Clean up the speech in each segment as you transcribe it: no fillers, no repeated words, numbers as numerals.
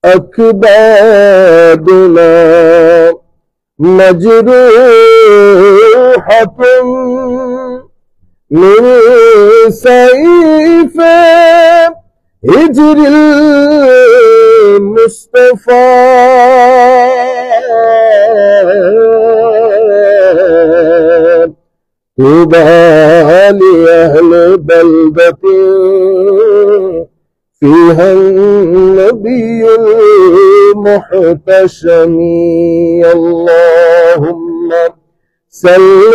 أكبادنا مجروحة من سيف هجر المصطفى طوبى لأهل بلدة فيها النبي المحتشم اللهم صل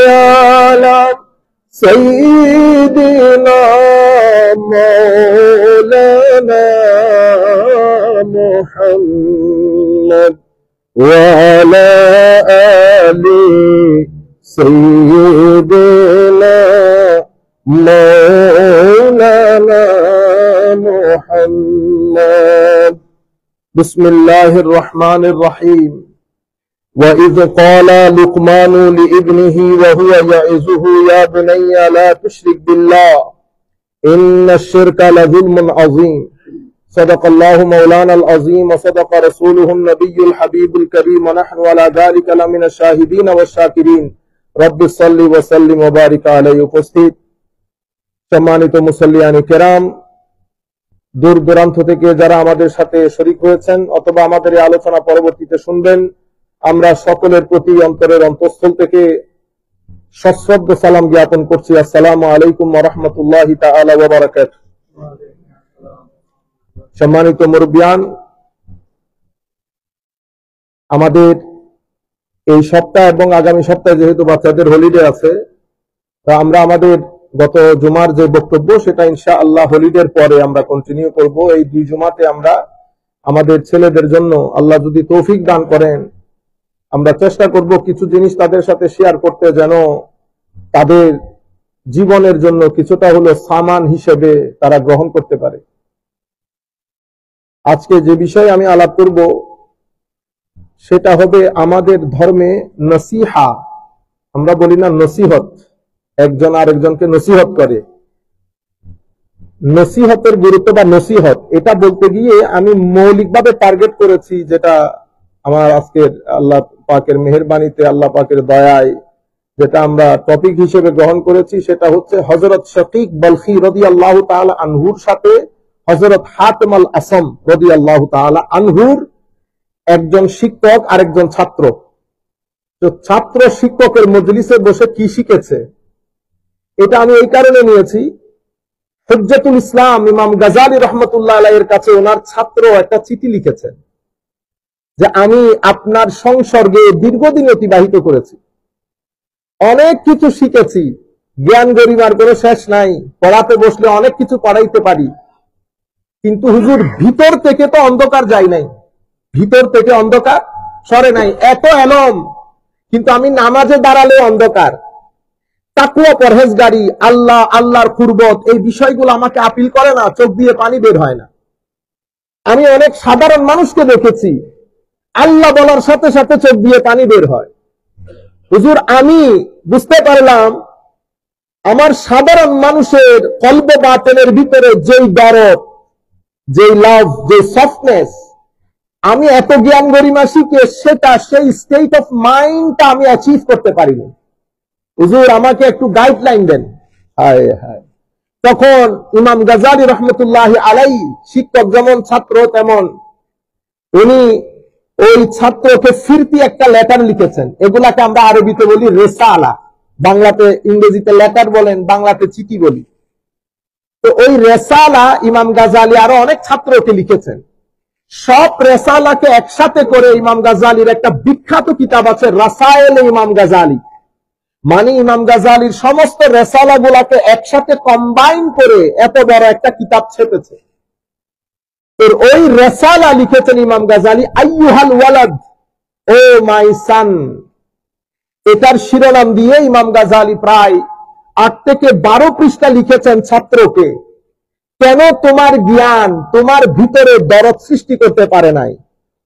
على سيدنا مولانا محمد وعلى آل سيدنا مولانا محمد بسم الله الرحمن الرحيم وإذ قال لقمان لابنه وهو يعظه يا بني لا تشرك بالله إن الشرك لظلم عظيم صدق الله مولانا العظيم وصدق رسوله النبي الحبيب الكريم ونحن على ذلك لمن الشاهدين والشاكرين رب صل وسلم وبارك عليه উপস্থিত সম্মানিত মুসল্লিয়ান কিরাম দূর দূরান্ত থেকে যারা আমাদের সাথে শরীক হয়েছেন অথবা আমাদের এই আলোচনা পরবর্তীতে শুনবেন আমরা সকলের প্রতি অন্তরের অন্তঃস্থল থেকে সশ্রদ্ধ সালাম জ্ঞাপন করছি আসসালামু আলাইকুম ওয়া রাহমাতুল্লাহি তাআলা ওয়া বারাকাতুহু সম্মানিত মুরব্বিয়ান আমাদের এই সপ্তাহ এবং আগামী সপ্তাহে যেহেতু বাচ্চাদের হলিডে আছে তা আমরা আমাদের গত জুমার যে বক্তব্য সেটা ইনশাআল্লাহ হলিডের পরে আমরা কন্টিনিউ করব এই দুই জুমাতে আমরা আমাদের ছেলেদের জন্য আল্লাহ যদি তৌফিক দান করেন আমরা চেষ্টা করব কিছু জিনিস তাদের সাথে শেয়ার করতে যেন তাদের জীবনের জন্য কিছুটা হলো সামান হিসেবে তারা গ্রহণ করতে পারে আজকে যে বিষয়ে আমি আলাপ করব সেটা হবে আমাদের ধর্মে নসিহা আমরা বলি না নসিহত একজন আরেকজনকে নসিহত করে নসিহতের গুরুত্ব বা নসিহত এটা বলতে গিয়ে আমি মৌলিকভাবে টার্গেট করেছি যেটা আমার আজকের আল্লাহ পাকের মেহেরবানিতে আল্লাহ পাকের দয়ায় যেটা আমরা টপিক হিসেবে গ্রহণ করেছি সেটা হচ্ছে হযরত শাকিক বলখি রাদিয়াল্লাহু তাআলা আনহুর সাথে হযরত হাতিম আল আসম রাদিয়াল্লাহু তাআলা আনহুর একজন শিক্ষক আরেকজন ছাত্র তো ছাত্র শিক্ষকের মজলিসে বসে কি শিখেছে এটা আমি এই কারণে নিয়েছি হুজ্জাতুল ইসলাম ইমাম গাজালি রাহমাতুল্লাহ আলাইহির কাছে ওনার ছাত্র একটা চিঠি লিখেছেন যে আমি আপনার সংসর্গে দীর্ঘদিন অতিবাহিত করেছি অনেক কিছু শিখেছি জ্ঞান গরিমার কোনো শেষ নাই পড়াতে বসলে অনেক কিছু পড়াইতে পারি কিন্তু হুজুর ভিতর থেকে তো অন্ধকার যায় নাই ভিতর থেকে অন্ধকার সরে নাই এত এলম কিন্তু আমি নামাজে দাঁড়ালে অন্ধকার তাকওয়া পরহেজগারি আল্লাহ আল্লাহর কুরবত এই বিষয়গুলো আমাকে আপিল করে না চোখ দিয়ে পানি বের হয় না আমি অনেক সাধারণ মানুষকে দেখেছি আল্লাহ বলার সাথে সাথে চোখ দিয়ে পানি বের হয় হুজুর আমি বুঝতে পারলাম আমার সাধারণ মানুষের কলবে বাতিনের ভিতরে যেই দরদ যেই লাভ যে সফটনেস আমি এত জ্ঞান গরিমা শিখে সেটা সেই স্টেট অফ মাইন্ডটা আমি অ্যাচিভ করতে পারিনি হুজুর আমাকে একটু গাইডলাইন দেন হায় হায় তখন ইমাম গাজালি রহমতুল্লাহি আলাইহি শিক্ষক যেমন ছাত্র তেমন উনি ওই ছাত্রকে ফিরতি একটা লেটার লিখেছেন এগুলাকে আমরা আরবিতে বলি রেসালা বাংলাতে ইংরেজিতে লেটার বলেন বাংলাতে চিঠি বলি তো ওই রেসালা ইমাম গাজালি আরো অনেক ছাত্রকে লিখেছেন সব রেসালাকে একসাথে করে ইমাম গাজালির একটা বিখ্যাত কিতাব আছে রাসায়েল ইমাম গাজালি মানে ইমাম গাজালির সমস্ত রেসালা গুলাকে একসাথে কম্বাইন করে এত বড় একটা কিতাব ছেপেছে এর ওই রেসালা লিখেছেন ইমাম গাজালি আইয়ুহাল ওয়ালাদ ও মাই সান এটার শিরোনাম দিয়ে ইমাম গাজালি প্রায় 8 থেকে 12 পৃষ্ঠা লিখেছেন ছাত্রকে কেন তোমার জ্ঞান তোমার ভিতরে দরদ সৃষ্টি করতে পারে নাই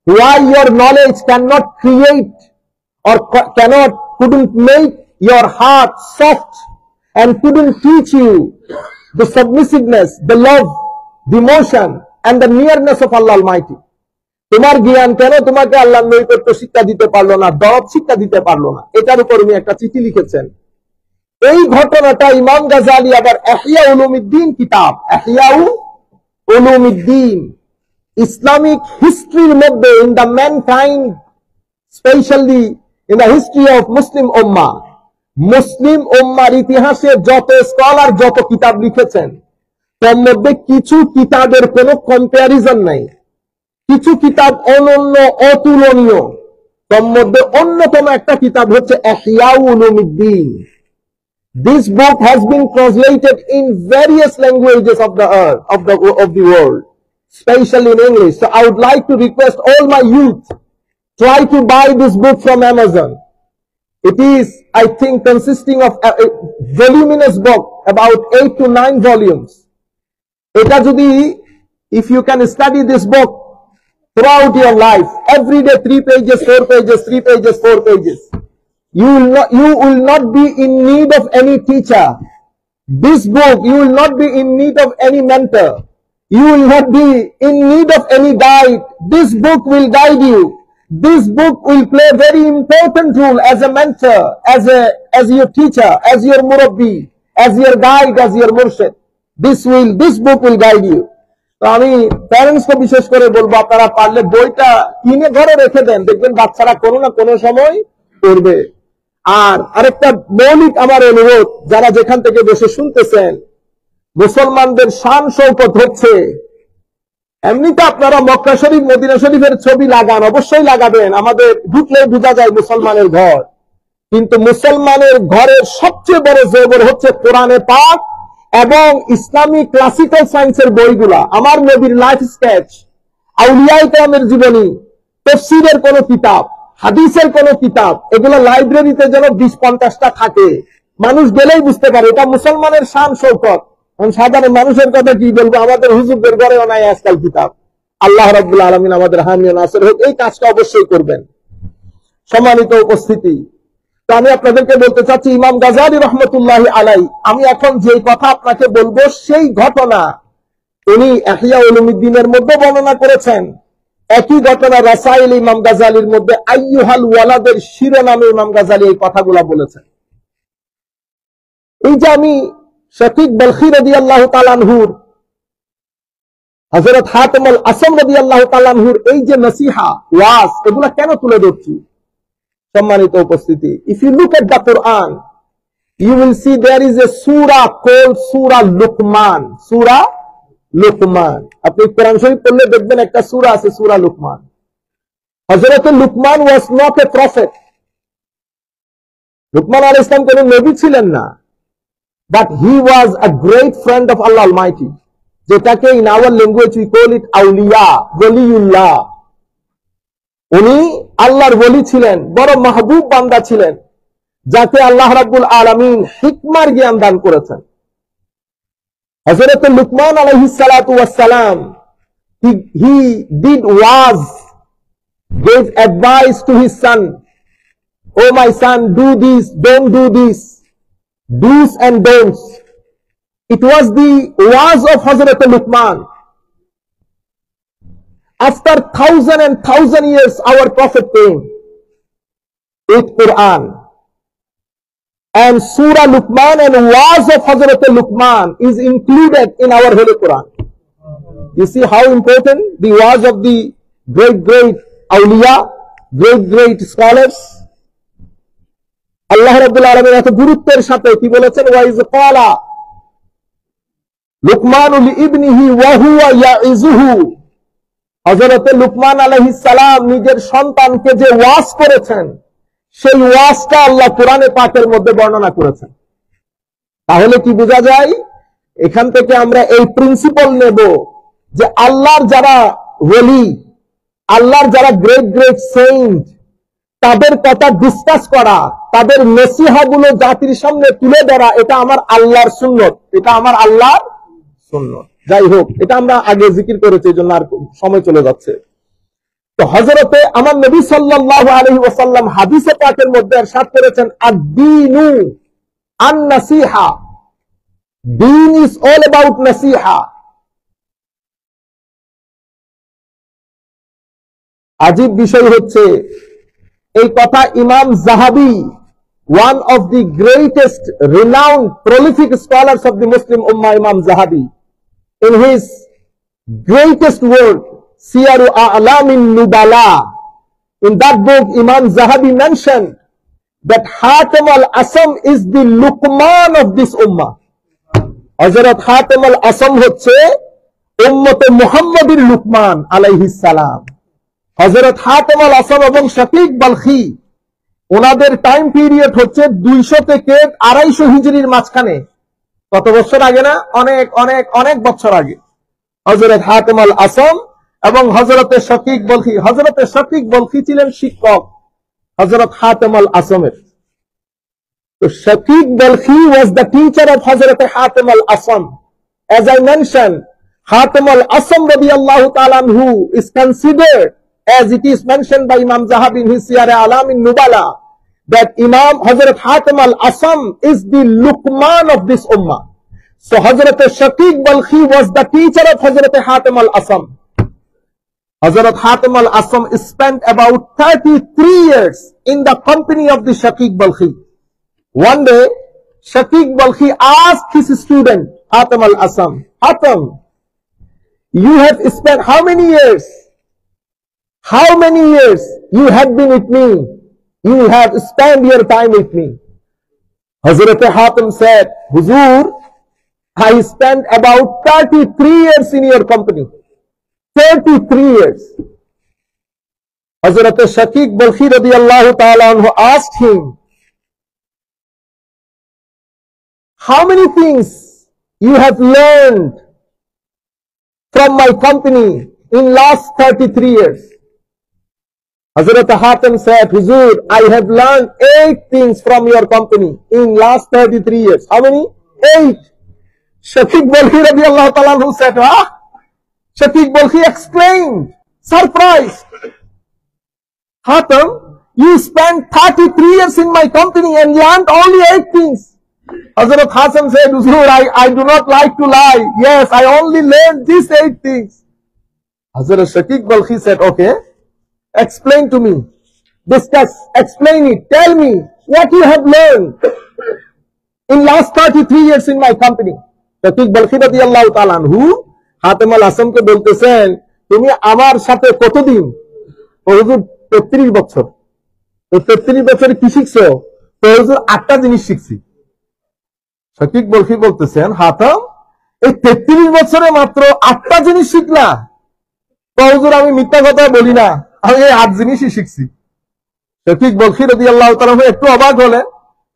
why your knowledge cannot create or cannot couldn't make your heart soft and couldn't teach you the submissiveness the love the emotion and the nearness of Allah Almighty তোমার জ্ঞান কেন তোমাকে আল্লাহর নৈকট্য শিক্ষা দিতে পারলো না, দরদ শিক্ষা দিতে পারলো না? এটার উপর উনি একটা চিঠি লিখেছেন। এই ঘটনাটা ইমাম গাজালি আবার ইহয়া উলুমিদ্দিন কিতাব, ইহয়া উলুমিদ্দিন, ইসলামিক হিস্ট্রির মধ্যে, in the mankind, specially in the history of Muslim উম্মাহ, মুসলিম উম্মার ইতিহাসে যত স্কলার যত কিতাব লিখেছেন, তার মধ্যে কিছু কিতাবের কোনো কম্প্যারিজন নাই, কিছু কিতাব অনন্য, অতুলনীয়। তার মধ্যে অন্যতম একটা কিতাব হচ্ছে ইহয়া উলুমিদ্দিন। This book has been translated in various languages of the earth, of the world, especially in English. So I would like to request all my youth, try to buy this book from Amazon. It is, I think, consisting of a voluminous book, about 8 to 9 volumes. Eta jodi, if you can study this book throughout your life, every day 3 pages, 4 pages, 3 pages, 4 pages, you will not be in need of any teacher. This book, you will not be in need of any mentor. You will not be in need of any guide. This book will guide you. This book will play a very important role as a mentor, as your teacher, as your murabbi, as your guide, as your murshid. This book will guide you. তো আমি parents কে বিশেষ করে বলবো, আপনারা পারলে বইটা কিনে ঘরে রেখে দেন, দেখবেন বাচ্চারা কোনো না কোনো সময় পড়বে। আর আরেকটা মৌলিক আমার অনুরোধ, যারা যেখান থেকে বসে শুনতেছেন, মুসলমানদের শান শৌকত হচ্ছে, এমনিতে আপনারা মক্কা শরীফ, মদিনা শরীফের ছবি লাগান, অবশ্যই লাগাবেন, আমাদের ঢুকলেই বোঝা যায় মুসলমানের ঘর। কিন্তু মুসলমানের ঘরের সবচেয়ে বড় জেবর হচ্ছে কোরআনে পাক এবং ইসলামী ক্লাসিক্যাল সায়েন্সের বইগুলা। আমার নবীর লাইফ স্কেচ, আউলিয়ায়ে কেরামের জীবনী, তাফসীরের কোন কিতাব, হাদিসের কোন কিতাব, এগুলো লাইব্রেরিতে যেন 20-50টা থাকে, মানুষ গেলেই বুঝতে পারে এটা মুসলমানের শান শৌকত। সাধারণ মানুষের কথা কি বলবো, আমাদের হুজুরদের ঘরেও নাই আজকাল কিতাব। আল্লাহ রাব্বুল আলামিন আমাদের হামি ও নাসির হোক, এই কাজটা অবশ্যই করবেন। সম্মানিত উপস্থিতি, তো আমি আপনাদেরকে বলতে চাচ্ছি, ইমাম গাজালি রহমতুল্লাহি আলাইহি, আমি এখন যে কথা আপনাকে বলবো সেই ঘটনা উনি ইহয়া উলুমিদ্দিনের মধ্যে বর্ণনা করেছেন। একই ঘটনা রাসাইল ইমাম গাজালির মধ্যে আইয়ুহাল ওয়ালাদের শিরোনামে ইমাম গাজালি এই কথাগুলা বলেছেন। এই যে আমি শাকিক বলখি রাদিয়াল্লাহু তাআলা আনহুর, হযরত হাতিম আল আসম রাদিয়াল্লাহু তাআলা আনহুর এই যে নসিহা, ওয়াজ, এগুলা কেন তুলে ধরছি? সম্মানিত উপস্থিতি, if you look at the Quran, you will see there is a surah called Surah Luqman. Surah Luqman, আপনি কোরআন শরীফ পড়লে দেখবেন একটা সূরা আছে, সূরা লুকমান। হযরত Luqman was not a prophet. Luqman আলাইহিস সালাম কোন নবী ছিলেন না, but he was a great friend of Allah Almighty, যেটাকে in our language we call it আউলিয়া, ওলিউল্লাহ। উনি আল্লাহর ওলি ছিলেন, বড় মাহবুব বান্দা ছিলেন, যাকে আল্লাহ রাব্বুল আলামিন হিকমার জ্ঞান দান করেছেন। হযরত লুকমান আলাইহিস সালাতু ওয়াস সালাম, he did was, gave advice to his son, oh my son, do this, don't do this, do's and don'ts. It was the was of Hazrat Luqman. After 1,000 years, our Prophet came with Quran, and Surah Luqman and was of Hazrat Luqman is included in our Holy Quran. You see how important the was of the great awliya, great scholars. Allah Rabbul Alamin এত গুরুত্বের সাথে কি বলেছেন, wise ক্বালা লুকমানু লিইবনিহি ওয়া হুয়া ইয়াইযুহু। হযরত লুকমান আলাইহিস সালাম নিজের সন্তানকে যে ওয়াজ করেছেন, সেই ওয়াজটা আল্লাহ কোরআনে পাকের মধ্যে বর্ণনা করেছেন। তাহলে কি বোঝা যায়, এখান থেকে আমরা এই প্রিন্সিপাল নেব যে আল্লাহর যারা ওলি, আল্লাহর যারা গ্রেট সেইন্ট, তাদের কথা ডিসকাস করা, তাদের নসিহাগুলো জাতির সামনে তুলে ধরা, এটা আমার আল্লাহর সুন্নত, এটা আমার আল্লাহর সুন্নত। যাই হোক, এটা আমরা আগে জিকির করেছি, এই জন্য আর সময় চলে যাচ্ছে। তো হযরতে আমার নবী সাল্লাল্লাহু আলাইহি ওয়াসাল্লাম হাদিসে পাকের মধ্যে ইরশাদ করেছেন, আদ-দীনু আন-নাসিহা, দীন ইজ অল অ্যাবাউট নাসিহা। আজীব বিষয় হচ্ছে এই কথা ইমাম জাহাবি, one of the greatest renowned prolific scholars of the Muslim Ummah, Imam Zahabi, in his greatest work Siyaru A'lamin Nubala, in that book Imam Zahabi mentioned that Hatim al-Asam is the Luqman of this Ummah. Hazrat Hatim al-Asam হচ্ছে উম্মতে মুহাম্মাদের লুকমান আলাইহিস সালাম। হযরত হাতিম আল আসম এবং শফিক বলখি, ওনাদের time period হচ্ছে 200 থেকে 250 হিজরির মাঝখানে। কত বছর আগে না? অনেক অনেক অনেক বছর আগে হযরত হাতিম আল আসম এবং হযরতে শফিক বলখি। হযরতে শফিক বলখি ছিলেন শিক্ষক হযরত হাতিম আল আসমের। তো Shafiq Balkhi was the teacher of Hazrat Hatim Al Assam. As I mentioned, Hatim al-Asam radiyallahu ta'ala anhu is considered, as it is mentioned by Imam Zahabi in his Siyar A'lamin Nubala, that Imam Hazrat Hatim al-Asam is the Luqman of this ummah. So Hazrat Shaqiq Balkhi was the teacher of Hazrat Hatim al-Asam. Hazrat Hatim al-Asam spent about 33 years in the company of the Shaqiq Balkhi. One day, Shaqiq Balkhi asked his student, Hatim al-Asam, Hatim, you have spent how many years? How many years you have been with me? You have spent your time with me. Hazrat Hatim said, Huzur, I spent about 33 years in your company. 33 years. Hazrat Shaqiq Balkhi radiyallahu ta'ala anhu asked him, how many things you have learned from my company in last 33 years? Hazrat Hatim said, Huzur, I have learned 8 things from your company in last 33 years. How many? 8. Shaqiq Balkhi radiyallahu ta'ala anhu said, Shaqiq Balkhi exclaimed, surprised, Hatim, you spent 33 years in my company and learned only 8 things. Hazrat Hatim said, Huzur, I do not like to lie. Yes, I only learned these 8 things. Hazrat Shaqiq Balkhi said, okay, explain to me. Discuss, explain it. Tell me what you have learned in last 33 years in my company. Shaqiq Balkhi radiyallahu ta'ala anhu Hatim al-Asam কে বলতেছেন, তুমি আমার সাথে কতদিন? ও হুজুর 33 বছর। তো 33 বছরে কি শিখছো? তো হুজুর 8টা জিনিস শিখছি। শফিক বলখি বলতেছেন, হাতিম, এই 33 বছরে মাত্র 8টা জিনিস শিখলা? তো হুজুর আমি মিথ্যা কথা বলি না, আমি এই 8 জিনিসই শিখছি। শফিক বলখি রাদিয়াল্লাহু তাআলা একটু অবাক হলেন,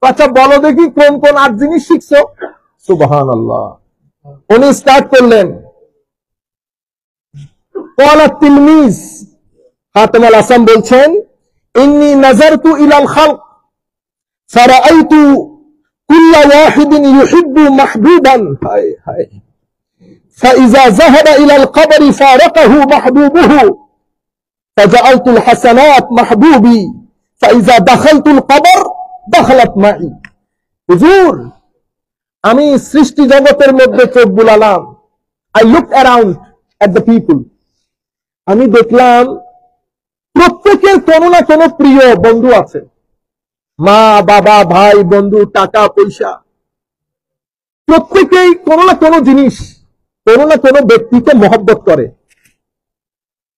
আচ্ছা বলো দেখি কোন কোন 8 জিনিস শিখছো? সুবহানাল্লাহ। উনি স্টার্ট করলেন, ক্বালা তিলমিজ, হাতিম আল-আসম বলছেন, ইন্নী নাযারতু ইলাল খালক ফারাআইতু كل واحد يحب محبوبا فإذا ذهب إلى القبر فارقه محبوبه فجعلت الحسنات محبوبي فإذا دخلت القبر دخلت معي. হুজুর, আমি সৃষ্টি জগতের মধ্যে চোখ বুলালাম, I looked around at the people, আমি দেখলাম প্রত্যেকের কোনো না কোনো প্রিয় বন্ধু আছে, মা বাবা ভাই বন্ধু টাকা পয়সা, প্রত্যেকেই কোনো না কোনো জিনিস কোনো না কোনো ব্যক্তিকে মহব্বত করে।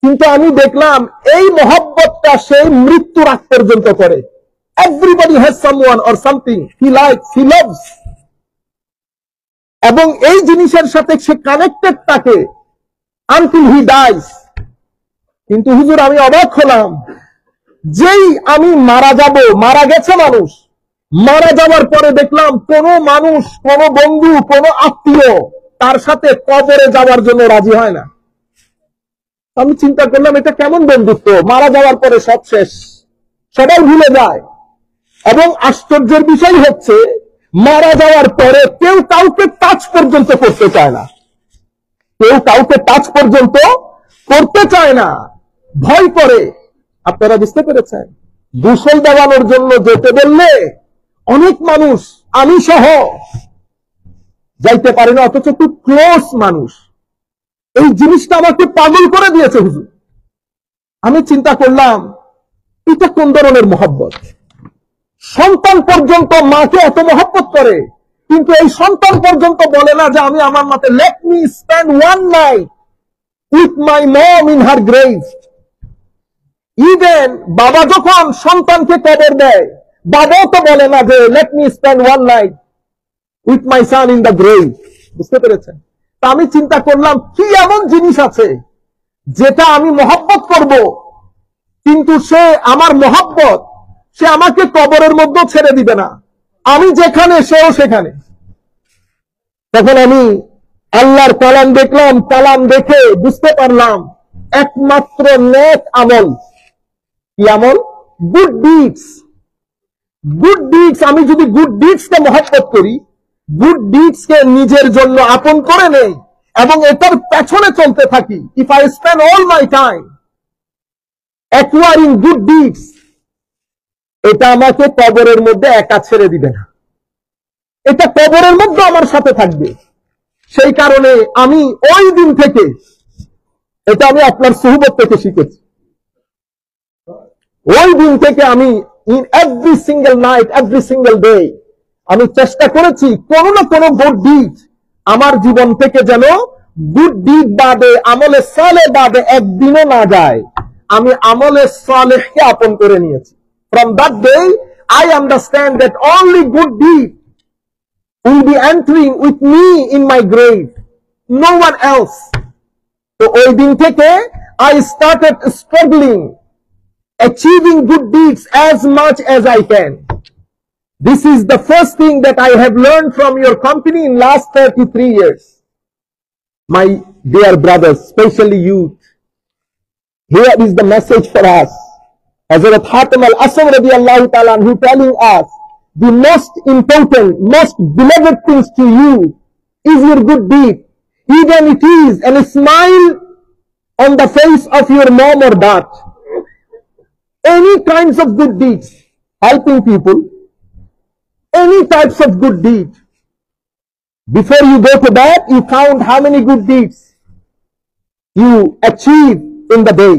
কিন্তু আমি দেখলাম এই মহব্বতটা সেই মৃত্যুর আগ পর্যন্ত করে। Everybody has someone or something he likes, he loves, এবং এই জিনিসের সাথে সে কানেক্টেড থাকে আনটিল হি ডাইস। কিন্তু হুজুর আমি অবাক হলাম, যেই আমি মারা যাব, মারা গেছে মানুষ, মারা যাওয়ার পরে দেখলাম কোন মানুষ, কোন বন্ধু, কোন আত্মীয় তার সাথে কবরে যাওয়ার জন্য রাজি হয় না। আমি চিন্তা করলাম এটা কেমন বন্ধুত্ব, মারা যাওয়ার পরে সব শেষ, সবাই ভুলে যায়। এবং আশ্চর্যের বিষয় হচ্ছে মারা যাওয়ার পরে কেউ কাউকে টাচ পর্যন্ত করতে চায় না, কেউ কাউকে টাচ পর্যন্ত করতে চায় না, ভয় করে। আপনারা বুঝতে পেরেছেন? গোসল দেওয়ানোর জন্য যেতে বললে অনেক মানুষ, আমি সহ, যাইতে পারে না, অথচ খুব ক্লোজ মানুষ। এই জিনিসটা আমাকে পাগল করে দিয়েছে হুজুর। আমি চিন্তা করলাম এটা কোন ধরনের মহব্বত। সন্তান পর্যন্ত মাকে এত মহব্বত করে, কিন্তু এই সন্তান পর্যন্ত বলে না যে আমি আমার মাকে let me spend one night with my mom in her grave. Even বাবা যখন সন্তানকে কবর দেয়, বাবাও তো বলে না যে let me spend one night with my son in the grave. বুঝতে পেরেছেন? তা আমি চিন্তা করলাম কি এমন জিনিস আছে যেটা আমি মহব্বত করব, কিন্তু সে আমার মহব্বত সে আমাকে কবরের মধ্যে ছেড়ে দিবে না, আমি যেখানে সেও সেখানে। তখন আমি আল্লাহর কালাম দেখলাম, কালাম দেখে বুঝতে পারলাম একমাত্র নেক আমল। কি আমল? Good deeds. গুড ডিডস, আমি যদি গুড ডিডস কে মহব্বত করি, গুড ডিডস কে নিজের জন্য আপন করে নেই এবং এটার পেছনে চলতে থাকি, if I spend all my time acquiring good deeds, এটা আমাকে কবরের মধ্যে একা ছেড়ে দিবে না, এটা কবরের মধ্যে আমার সাথে থাকবে। সেই কারণে আমি ওই দিন থেকে, এটা আমি আপনার সুহবত থেকে শিখেছি, ওই দিন থেকে আমি in every single night, every single day আমি চেষ্টা করেছি কোনো না কোনো গুড ডিড আমার জীবন থেকে যেন গুড ডিড বাদে, আমলে সালেহ বাদে একদিনও না যায়। আমি আমলে সালেহকে আপন করে নিয়েছি। From that day, I understand that only good deed will be entering with me in my grave, no one else. So ওই দিন থেকে I started struggling, achieving good deeds as much as I can. This is the first thing that I have learned from your company in last 33 years. My dear brothers, especially youth, here is the message for us. Hazrat Hatim al-Asam radiyallahu ta'ala who telling us the most important, most beloved things to you is your good deed. Even it is a smile on the face of your mom or dad. Any kinds of good deeds, helping people, any types of good deed. Before you go to bed, you count how many good deeds you achieve in the day.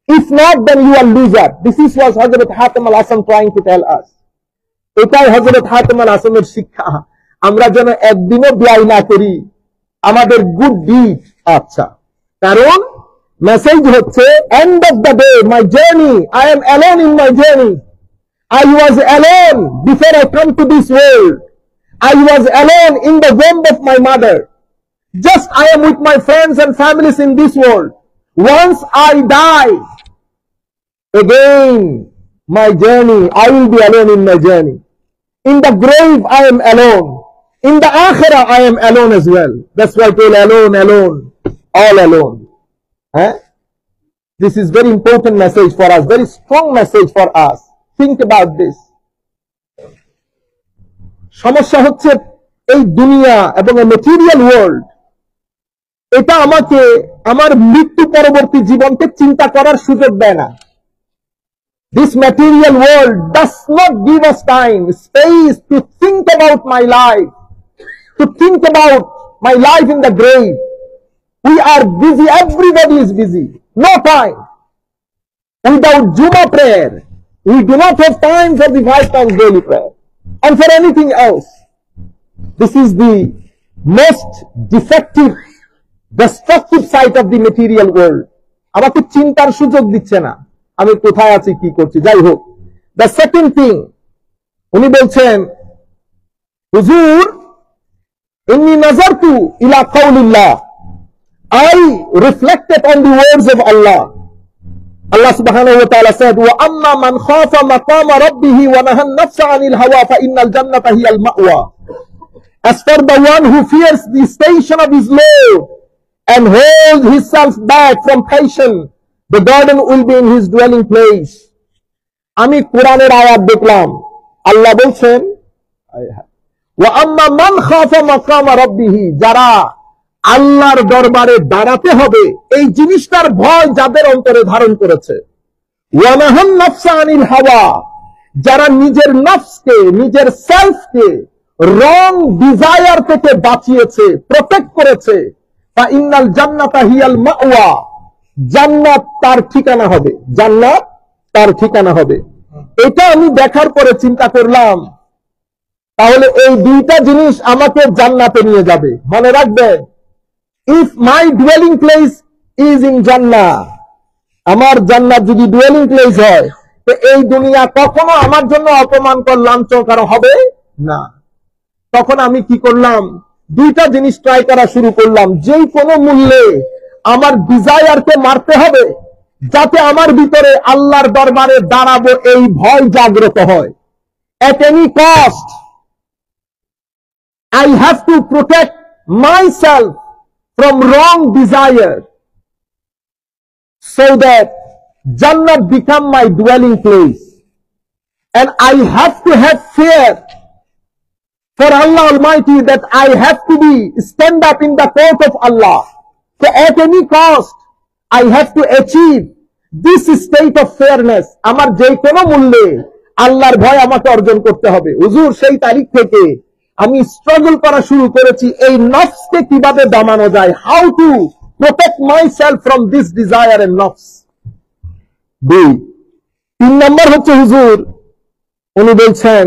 If not, then you are loser. This is what Hazrat Hatim al-Asam trying to tell us. এটাই হযরত হাতিম আল আসমের শিক্ষা, আমরা যেন একদিনও ব্যয় না করি আমাদের good did. আচ্ছা, কারণ মেসেজ হচ্ছে end of the day, my journey, I am alone in my journey. I was alone before I come to this world. I was alone in the womb of my mother. Just I am with my friends and families in this world. Once I die, again my journey, I will be alone in my journey. In the grave I am alone. In the akhirah I am alone as well. That's why I tell alone, alone, all alone. This is very important message for us, very strong message for us. Think about this. সমস্যা হচ্ছে এই দুনিয়া এবং material world, এটা আমাকে আমার মৃত্যু পরবর্তী জীবনকে চিন্তা করার সুযোগ দেয় না। This material world does not give us time, space to think about my life, to think about my life in the grave. We are busy, everybody is busy, no time. Without Jummah prayer, we do not have time for the 5 times daily prayer and for anything else. This is the most defective, destructive side of the material world. আমাকে চিন্তার সুযোগ দিচ্ছে না আমি কোথায় আছি, কি করছি। যাই হোক, the second thing, উনি বলছেন হুজুর ইন্নী নাযারতু ইলা কাউলিল্লাহ, I reflected on the words of Allah. Allah subhanahu wa ta'ala said, وَأَمَّا مَنْ خَافَ مَقَامَ رَبِّهِ وَنَهَى النَّفْسَ عَنِ الْهَوَى فَإِنَّ الْجَنَّةَ هِيَ الْمَأْوَى. As for the one who fears the station of his Lord and holds himself back from passion, the garden will be in his dwelling place. আমি কোরআনের আয়াত দেখলাম, আল্লাহ বলছেন وَأَمَّا مَنْ خَافَ مَقَامَ رَبِّهِ, যারা আল্লাহর দরবারে দাঁড়াতে হবে এই জিনিসটার ভয় যাদের অন্তরে ধারণ করেছে, ওয়ানাহান নাফসা আনিল হাওয়া, যারা নিজের নফসকে, নিজের সেলফকে রং ডিজায়ার থেকে বাঁচিয়েছে, প্রোটেক্ট করেছে, ফা ইন্নাল জান্নাতা হিয়াল মাওয়া, জান্নাত তার ঠিকানা হবে, জান্নাত তার ঠিকানা হবে। এটা আমি দেখার পরে চিন্তা করলাম, তাহলে এই দুইটা জিনিস আমাকে জান্নাতে নিয়ে যাবে। মনে রাখবেন, if my duelling place is in জান্নাহ, আমার জান্নাত যদি ডুয়েলিং প্লেস হয়, তো এই দুনিয়া কখনো আমার জন্য অপমানকর লাঞ্ছনকর হবে না। তখন আমি কি করলাম, দুইটা জিনিস ট্রাই করা শুরু করলাম। যেই কোনো মূল্যে আমার ডিজায়ারকে মারতে হবে, যাতে আমার ভিতরে আল্লাহর দরবারে দাঁড়াবো এই ভয় জাগ্রত হয়। At any cost I have to protect myself from wrong desire so that Jannah become my dwelling place. And I have to have fear for Allah Almighty, that I have to stand up in the court of Allah. So at any cost, I have to achieve this state of fairness. আমার যে কোনো মূল্যে আল্লাহর ভয় আমাকে অর্জন করতে হবে। হুজুর, সেই তারিখ থেকে আমি স্ট্রাগল করা শুরু করেছি এই নফসকে কিভাবে দমানো যায়, how to protect myself from this desire and নফস। 3 নম্বর হচ্ছে, হুজুর উনি বলছেন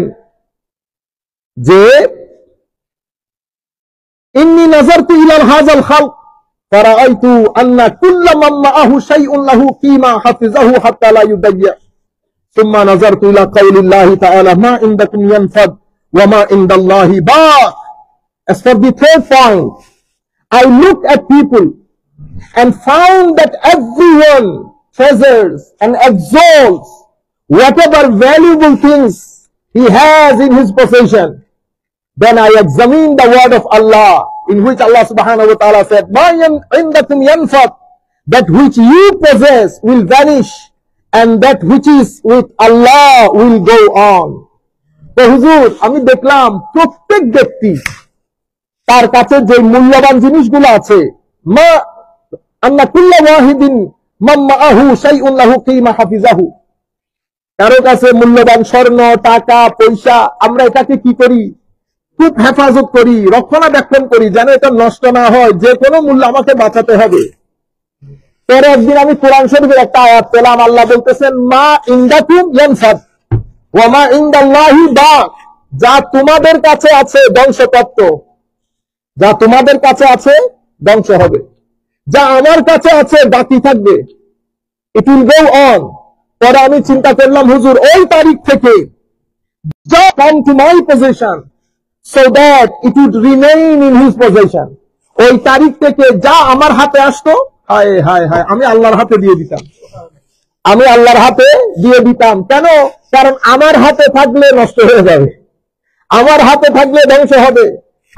যে ইন্নী নাযারতু ইলা হাযাল খালক ফারাআইতু আন্না কুল্লা মান মাআহু শাইউন লাহু কিমা হাফিজাহু হাত্তা লা ইউদাইয়া সুম্মা নাযারতু ইলা কাউলিল্লাহি তাআলা মা ইনদাকুম ইয়ানফাদ ওয়া মা ইনদাল্লাহি বাক। As for the third point, I looked at people and found that everyone treasures and exalts whatever valuable things he has in his possession. Then I examined the word of Allah, in which Allah subhanahu wa ta'ala said, "Ma indakum yanfad," that which you possess will vanish, and that which is with Allah will go on. তো হুজুর, আমি দেখলাম প্রত্যেক ব্যক্তি তার কাছে যে মূল্যবান জিনিসগুলো আছে, মা আন্না কুল্লা ওয়াহিদিন মাম্মাহু শাইউন লাহু কিমা হাফিজাহু, কারো কাছে মূল্যবান স্বর্ণ, টাকা, পয়সা, আমরা এটাকে কি করি, খুব হেফাজত করি, রক্ষণাবেক্ষণ করি, যেন এটা নষ্ট না হয়, যে কোনো মূল্য আমাকে বাঁচাতে হবে। পরে একদিন আমি কোরআন শরীফের একটা আয়াত পেলাম, আল্লাহ বলতেছেন, মা ইনদাকুম ইয়ানফাদ ওয়া মা ইনদাল্লাহি বাক, যা তোমাদের কাছে আছে ধ্বংসপ্রাপ্ত, যা তোমাদের কাছে আছে ধ্বংস হবে, যা আমার কাছে আছে বাকি থাকবে, ইট উইল গো অন। পরে আমি চিন্তা করলাম, হুজুর ওই তারিখ থেকে যা come to my position so that it would remain in his possession, ওই তারিখ থেকে যা আমার হাতে আসতো, হায় হায় হায়, আমি আল্লাহর হাতে দিয়ে দিতাম, আমি আল্লাহর হাতে দিয়ে দিতাম। কেন? কারণ আমার হাতে থাকলে নষ্ট হয়ে যাবে, আমার হাতে থাকলে ধ্বংস হবে,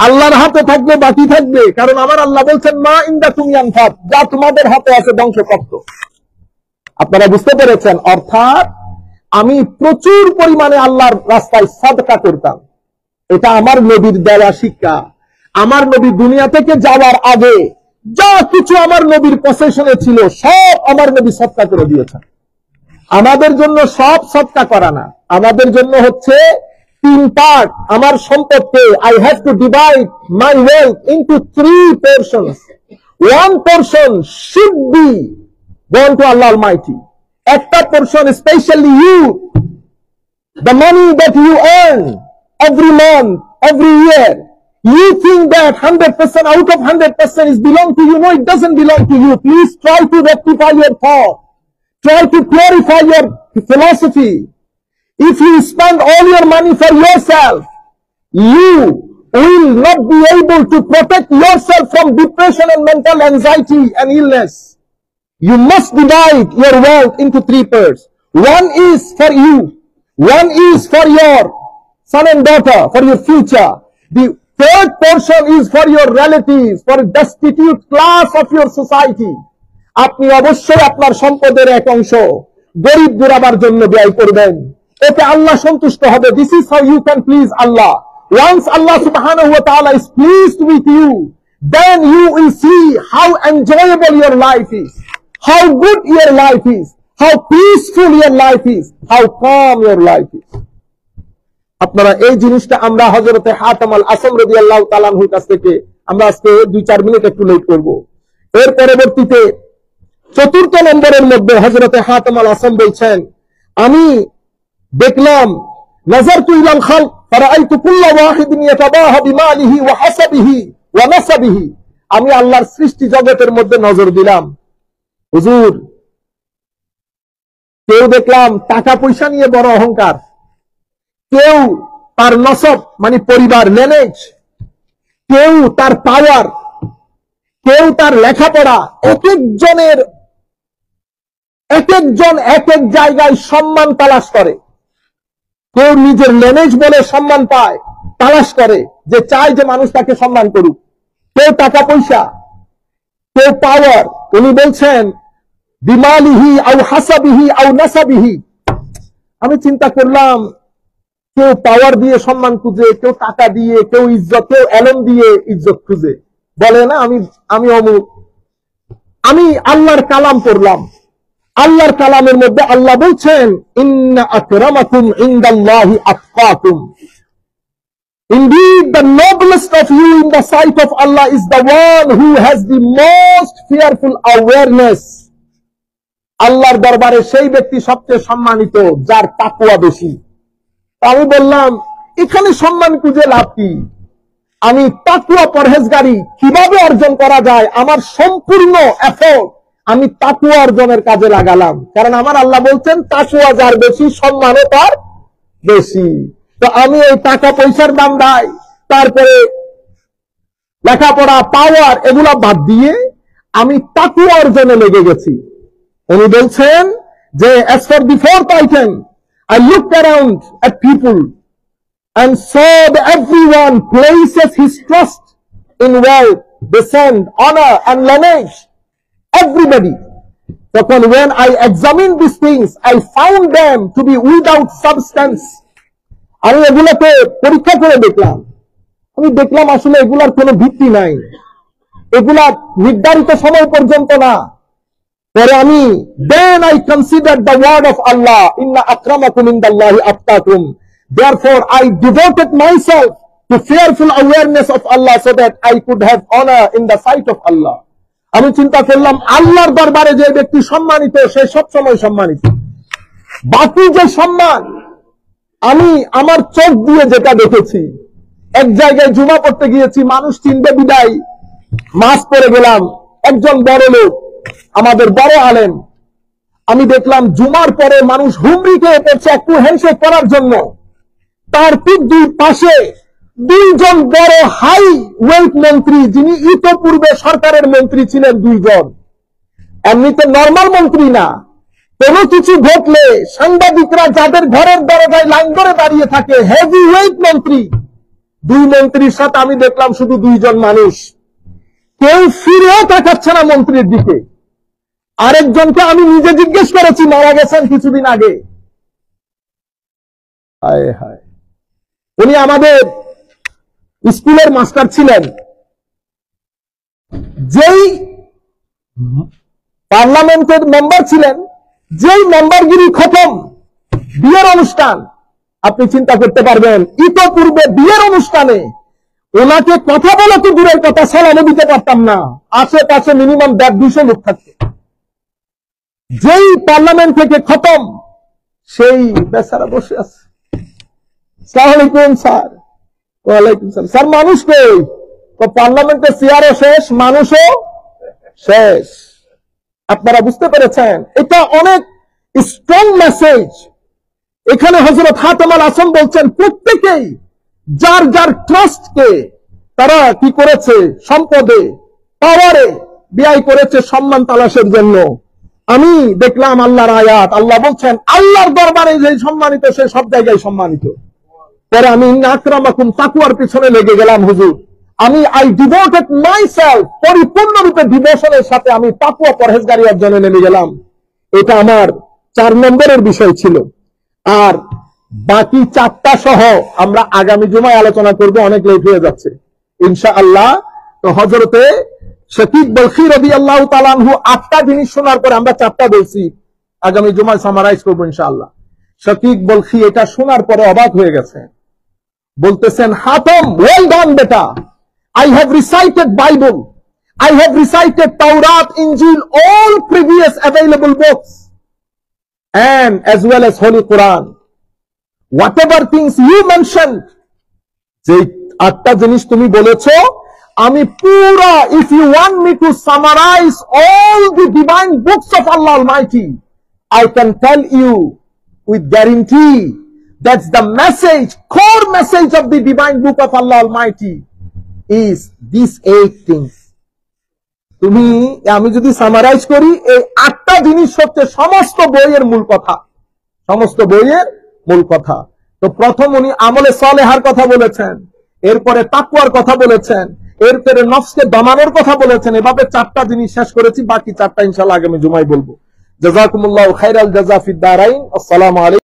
আল্লাহর হাতে থাকলে বাকি থাকবে। কারণ আমার আল্লাহ বলছেন, মা ইনদাকুম ইয়ানফাদ, যা তোমাদের হাতে আছে ধ্বংসপ্রাপ্ত। আপনারা বুঝতে পেরেছেন? অর্থাৎ আমি প্রচুর পরিমাণে আল্লাহর রাস্তায় সাদকা করতাম। এটা আমার নবীর দেওয়া শিক্ষা। আমার নবী দুনিয়া থেকে যাওয়ার আগে যা কিছু আমার নবীর পসেশনে ছিল, সব আমার নবী সদকা করে দিয়েছেন। আমাদের জন্য সব সদকা করা না, আমাদের জন্য হচ্ছে 3 পার্ট। আমার সম্পদকে I have to divide my wealth into 3 portions. 1 portion should be gone to Allah Almighty. একটা portion, especially you, the money that you earn every month, every year, you think that 100% out of 100% is belong to you. No, it doesn't belong to you. Please try to rectify your thought. Try to clarify your philosophy. If you spend all your money for yourself, you will not be able to protect yourself from depression and mental anxiety and illness. You must divide your wealth into 3 parts. 1 is for you. 1 is for your son and daughter, for your future. The 3rd portion is for your relatives, for destitute class of your society. আপনি অবশ্যই আপনার সম্পদের এক অংশ গরিব গুরাবার জন্য ব্যয় করবেন, এতে আল্লাহ সন্তুষ্ট হবে। This is how you can please Allah. Once Allah subhanahu wa ta'ala is pleased with you, then you will see how enjoyable your life is, how good your life is, how peaceful your life is, how calm your life is. আপনারা এই জিনিসটা আমরা হযরতে হাতিম আল আসম রাদিয়াল্লাহু তাআলা আনহুর কাছ থেকে আমরা আজকে 2-4 মিনিট একটু লেট করব। এর পরবর্তীতে চতুর্থ নম্বরের মধ্যে হযরতে হাতেম আল আসম বলছেন, আমি দেখলাম নাযারতু ইলাল খালক ফারাআইতু কুল্লা ওয়াহিদিন ইয়াতাবাহা বিমালিহি ওয়া হাসাবিহি ওয়া নাসাবিহি। আমি আল্লাহর সৃষ্টি জগতের মধ্যে নজর দিলাম, হুজুর কেউ দেখলাম টাকা পয়সা নিয়ে বড় অহংকার, কেউ তার নসব মানে পরিবার ম্যানেজ, কেউ তার পাওয়ার, কেউ তার লেখাপড়া, এক একজন এক এক জায়গায় সম্মান তালাশ করে। কেউ নিজের ম্যানেজ বলে সম্মান পায়, তালাশ করে, যে চায় যে মানুষ তাকে সম্মান করুক। কেউ টাকা পয়সা, কেউ পাওয়ার। উনি বলছেন বিমালিহি আও হাসাবিহি আও নাসাবিহি। আমি চিন্তা করলাম, কেউ পাওয়ার দিয়ে সম্মান খুঁজে, কেউ টাকা দিয়ে, কেউ ইজ্জত, কেউ এলম দিয়ে ইজ্জত খুঁজে, বলে না আমি অমুক। আমি আল্লাহর কালাম পড়লাম, আল্লাহর কালামের মধ্যে আল্লাহ বলছেন ইন্না আকরামাকুম ইনদাল্লাহি আতকাকুম। Indeed, the noblest of you in the sight of Allah is the one who has the most fearful awareness. আল্লাহর দরবারে সেই ব্যক্তি সবচেয়ে সম্মানিত যার তাকওয়া বেশি। আমি বললাম, এখানে সম্মান খুঁজে লাভ কি? আমি তাকওয়া পরহেজগারি কিভাবে অর্জন করা যায়, আমার সম্পূর্ণ এফোর্ট আমি তাকওয়া অর্জনের কাজে লাগালাম। কারণ আমার আল্লাহ বলছেন তাকওয়া যার বেশি, সম্মানও তার বেশি। তো আমি এই টাকা পয়সার দাম দেয়, তারপরে লেখাপড়া, পাওয়ার, এগুলা বাদ দিয়ে আমি তাকওয়া অর্জনে লেগে গেছি। উনি বলছেন যে as for the fourth item, I looked around at people and saw that everyone places his trust in wealth, descent, honor and lineage. Everybody. So when I examined these things, I found them to be without substance. আমি এগুলোকে পরীক্ষা করে দেখলাম, আমি দেখলাম আসলে এগুলার কোনো ভিত্তি নাই, এগুলা নির্ধারিত সময় পর্যন্ত না। পরে আমি then I considered the word of Allah, inna akramakum indallahi atqakum. Therefore I devoted myself to fearful awareness of Allah so that I could have honor in the sight of Allah. আমি চিন্তা করলাম, আল্লাহর দরবারে যে ব্যক্তি সম্মানিত সে সবসময় সম্মানিত। বাকি যে সম্মান, আমি আমার চোখ দিয়ে যেটা দেখেছি, এক জায়গায় জুমা পড়তে গিয়েছি, মানুষ চিনবে বিদায়, মাস পরে গেলাম, একজন বড় লোক, আমাদের বড় আলেম, আমি দেখলাম জুমার পরে মানুষ হুমড়ি খেয়ে পড়ছে একটু হ্যান্ডশেক করার জন্য। তার ঠিক দুই পাশে দুইজন বড় হাই ওয়েলথ মন্ত্রী, যিনি ইতোপূর্বে সরকারের মন্ত্রী ছিলেন, দুইজন, এমনিতে নর্মাল মন্ত্রী না। কোনো কিছু ঘটলে সাংবাদিকরা যাদের ঘরের দরজায় লাইন ধরে দাঁড়িয়ে থাকে, হেভি ওয়েট মন্ত্রী, দুই মন্ত্রীর সাথে আমি দেখলাম শুধু দুইজন মানুষ, কেউ ফিরেও তাকাচ্ছে না মন্ত্রীর দিকে। আরেকজনকে আমি নিজে জিজ্ঞেস করেছি, মারা গেছেন কিছুদিন আগে। হায় হায়, উনি আমাদের স্কুলের মাস্টার ছিলেন। যেই পার্লামেন্টের মেম্বার ছিলেন, যেই মেম্বারগিরি খতম, বিয়ের অনুষ্ঠান, আপনি চিন্তা করতে পারবেন ইতোপূর্বে বিয়ের অনুষ্ঠানে ওনাকে কথা বলা তো দূরের কথা, সালামও দিতে পারতাম না, আশেপাশে মিনিমাম 150-200 লোক থাকতো। যেই পার্লামেন্ট থেকে খতম, সেই বেচারা বসে আছে। আসসালামু আলাইকুম স্যার। ওয়ালাইকুম সালাম। স্যার মানুষ কই? পার্লামেন্টের চেয়ারও শেষ, মানুষও শেষ। আপনারা বুঝতে পেরেছেন, এটা অনেক স্ট্রং মেসেজ। এখানে হযরত হাতেম আল আসম বলছেন প্রত্যেকেই যার যার ট্রাস্টকে তারা কি করেছে, সম্পদে, পাওয়ারে ব্যয় করেছে সম্মান তালাশের জন্য। আমি দেখলাম আল্লাহর আয়াত, আল্লাহ বলছেন আল্লাহর দরবারে যে সম্মানিত সে সব জায়গায় সম্মানিত। পরে আমি ইন্না আকরামাকুম তাকওয়ার পিছনে লেগে গেলাম। হুজুর, আমি আই ডিভোটেড মাইসেলফ, পরিপূর্ণরূপে ডিভোশনের সাথে আমি তাকওয়া পরহেজগারি অর্জনে নেমে গেলাম। এটা আমার 4 নম্বরের বিষয় ছিল। আর বাকি 4টা সহ আমরা আগামী জুমায় আলোচনা করব, অনেক লেট হয়ে যাচ্ছে ইনশাআল্লাহ। তো হযরতে শাকিক বলখী রাদিয়াল্লাহু তাআলা আনহু 8টা জিনিস শোনার পরে আমরা 4টা বলছি, আগামী জুমায় সামারাইজ করব ইনশাআল্লাহ। শাকিক বলখী এটা শোনার পরে অবাক হয়ে গেছে, বলতেছেন হাতেম, ওয়েল ডান বেটা, I have recited Bible, I have recited Taurat, Injil, all previous available books, and as well as Holy Quran. Whatever things you mentioned, যে 8টা জিনিস তুমি বলেছো, আমি পুরো, if you want me to summarize all the divine books of Allah Almighty, I can tell you with guarantee that's the message, core message of the divine book of Allah Almighty is these 8 things. তুমি, আমি যদি summarise করি, এই 8টা জিনিস হচ্ছে সমস্ত বইয়ের মূল কথা, সমস্ত বইয়ের মূল কথা। তো প্রথম উনি আমলে সালেহার কথা বলেছেন, এরপরে তাকওয়ার কথা বলেছেন, এরপরে নফসকে দমানোর কথা বলেছেন। এভাবে 4টা জিনিস শেষ করেছি, বাকি 4টা ইনশাআল্লাহ আগামী জুমায় বলবো। জাযাকুমুল্লাহু খাইরাল জাযা ফিদ দারাইন। আসসালামু আলাইকুম।